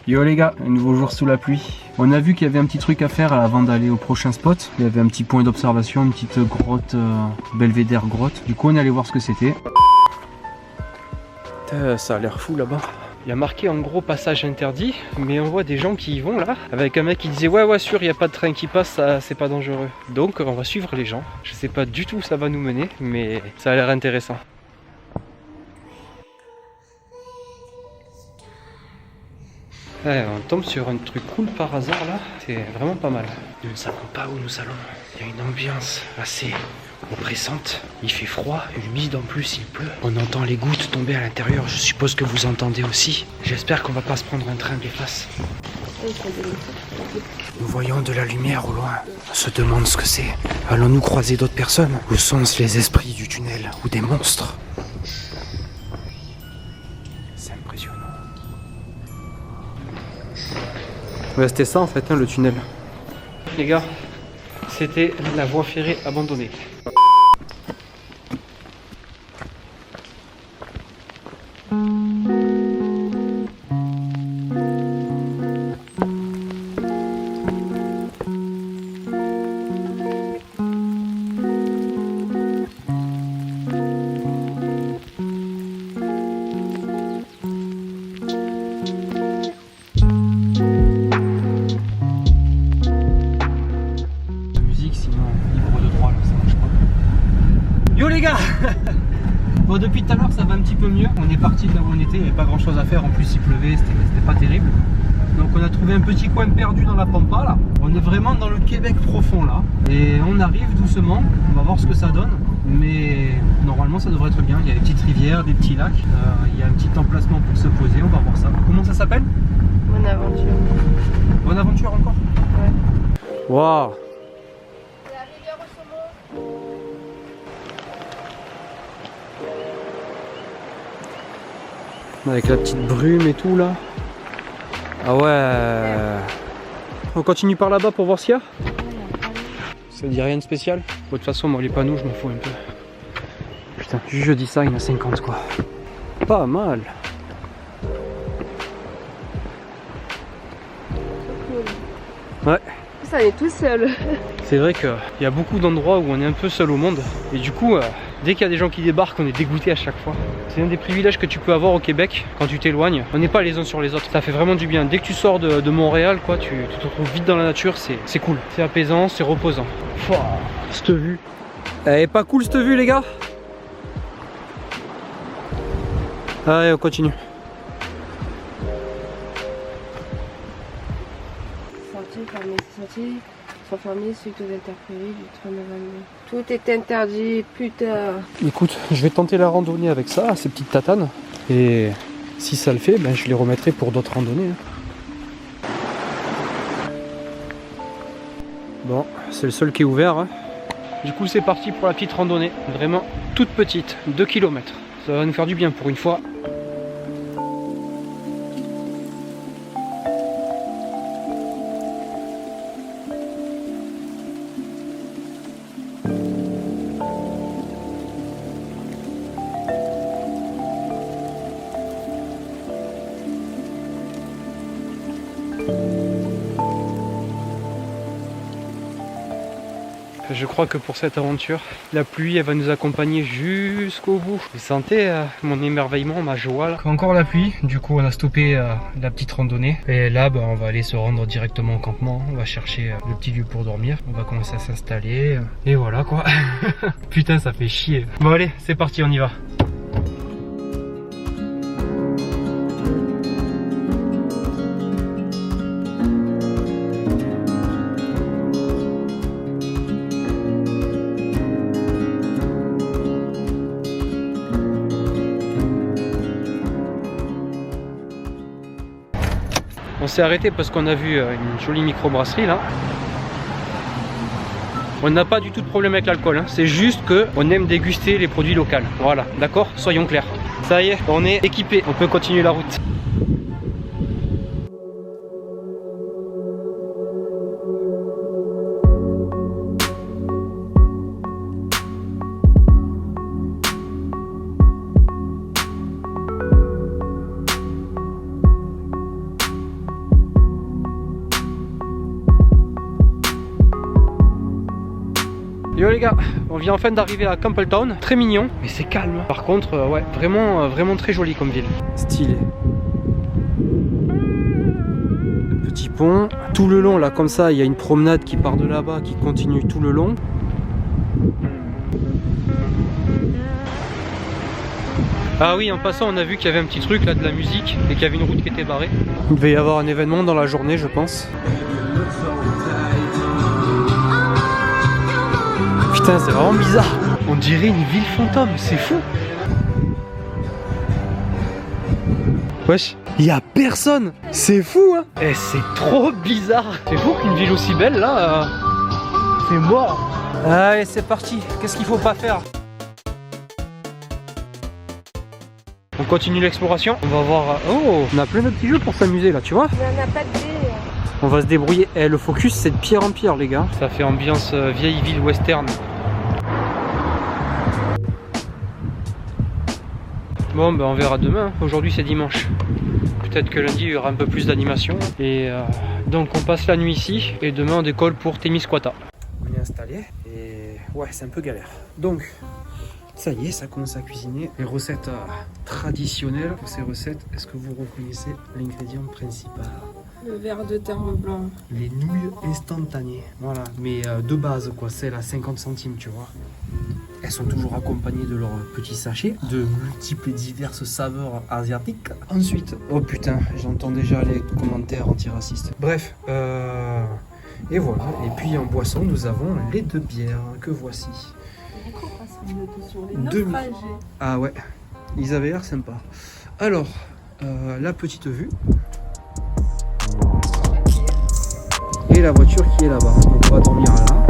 Yo les gars, un nouveau jour sous la pluie. On a vu qu'il y avait un petit truc à faire avant d'aller au prochain spot. Il y avait un petit point d'observation, une petite grotte, belvédère grotte. Du coup on est allé voir ce que c'était. Ça a l'air fou là-bas. Il y a marqué en gros passage interdit, mais on voit des gens qui y vont là, avec un mec qui disait ouais sûr, il n'y a pas de train qui passe, ça c'est pas dangereux. Donc on va suivre les gens. Je sais pas du tout où ça va nous mener, mais ça a l'air intéressant. Ouais, on tombe sur un truc cool par hasard là, c'est vraiment pas mal. Nous ne savons pas où nous allons. Il y a une ambiance assez oppressante. Il fait froid, humide en plus, il pleut. On entend les gouttes tomber à l'intérieur, je suppose que vous entendez aussi. J'espère qu'on va pas se prendre un train des faces. Nous voyons de la lumière au loin. On se demande ce que c'est. Allons-nous croiser d'autres personnes? Ou sont-ce les esprits du tunnel? Ou des monstres? C'est impressionnant. Ouais, c'était ça en fait, le tunnel. Les gars, c'était la voie ferrée abandonnée. Yo les gars. Bon, depuis tout à l'heure ça va un petit peu mieux. On est parti de là où on était, il n'y avait pas grand chose à faire. En plus il pleuvait, c'était pas terrible. Donc on a trouvé un petit coin perdu dans la pampa là. On est vraiment dans le Québec profond là. Et on arrive doucement, on va voir ce que ça donne. Mais normalement ça devrait être bien. Il y a des petites rivières, des petits lacs. Il y a un petit emplacement pour se poser, on va voir ça. Comment ça s'appelle? Bonne aventure. Bonne aventure encore? Ouais. Waouh. Avec la petite brume et tout là. Ah ouais. On continue par là-bas pour voir ce qu'il y a. Ça dit rien de spécial. Bon, de toute façon moi les panneaux je m'en fous un peu. Putain, juste je dis ça, il y en a 50 quoi. Pas mal. Ouais. Ça est tout seul. C'est vrai qu'il y a beaucoup d'endroits où on est un peu seul au monde. Et du coup, dès qu'il y a des gens qui débarquent, on est dégoûté à chaque fois. C'est un des privilèges que tu peux avoir au Québec quand tu t'éloignes. On n'est pas les uns sur les autres. Ça fait vraiment du bien. Dès que tu sors de Montréal, quoi, tu te retrouves vite dans la nature. C'est cool. C'est apaisant, c'est reposant. Pouah, cette vue. Elle est pas cool cette vue les gars? Allez, on continue. Sortir, fermer, sortir. Sont fermés suite aux intempéries du 3 novembre. Tout est interdit, putain. Écoute, je vais tenter la randonnée avec ça, ces petites tatanes. Et si ça le fait, ben, je les remettrai pour d'autres randonnées. Bon, c'est le seul qui est ouvert. Hein. Du coup, c'est parti pour la petite randonnée. Vraiment toute petite, 2 km. Ça va nous faire du bien pour une fois. Je crois que pour cette aventure, la pluie elle va nous accompagner jusqu'au bout. Vous sentez mon émerveillement, ma joie là. Encore la pluie, du coup on a stoppé la petite randonnée. Et là bah, on va aller se rendre directement au campement. On va chercher le petit lieu pour dormir. On va commencer à s'installer. Et voilà quoi. Putain ça fait chier. Bon allez, c'est parti, on y va. On s'est arrêté parce qu'on a vu une jolie microbrasserie là. On n'a pas du tout de problème avec l'alcool, hein. C'est juste qu'on aime déguster les produits locaux. Voilà, d'accord? Soyons clairs. Ça y est, on est équipé, on peut continuer la route. Yo les gars, on vient enfin d'arriver à Campbelltown, très mignon, mais c'est calme. Par contre, ouais, vraiment très joli comme ville. Stylé. Le petit pont, tout le long là comme ça, il y a une promenade qui part de là-bas, qui continue tout le long. Ah oui, en passant, on a vu qu'il y avait un petit truc là de la musique et qu'il y avait une route qui était barrée. Il devait y avoir un événement dans la journée, je pense. Putain, c'est vraiment bizarre. On dirait une ville fantôme, c'est fou. Wesh, il y a personne. C'est fou, hein. Eh, c'est trop bizarre. C'est fou qu'une ville aussi belle là, c'est mort. Allez, c'est parti. Qu'est-ce qu'il faut pas faire? On continue l'exploration. On va voir. Oh, on a plein de petits jeux pour s'amuser là, tu vois. Mais on n'a pas de dés. On va se débrouiller. Eh, le focus, c'est de pierre en pierre, les gars. Ça fait ambiance vieille ville western. Bon, ben on verra demain. Aujourd'hui, c'est dimanche. Peut-être que lundi, il y aura un peu plus d'animation. Et donc, on passe la nuit ici. Et demain, on décolle pour Témiscouata. On est installé. Et ouais, c'est un peu galère. Donc, ça y est, ça commence à cuisiner. Les recettes traditionnelles. Pour ces recettes, est-ce que vous reconnaissez l'ingrédient principal? Le verre de terre blanc. Les nouilles instantanées. Voilà, mais de base, quoi. Celles à 50 centimes, tu vois. Elles sont toujours accompagnées de leur petit sachet de multiples et diverses saveurs asiatiques. Ensuite, oh putain, j'entends déjà les commentaires antiracistes. Bref, et voilà. Et puis en boisson, nous avons les deux bières que voici. Ah ouais, ils avaient l'air sympa. Alors, la petite vue. Et la voiture qui est là-bas. Donc on va dormir là.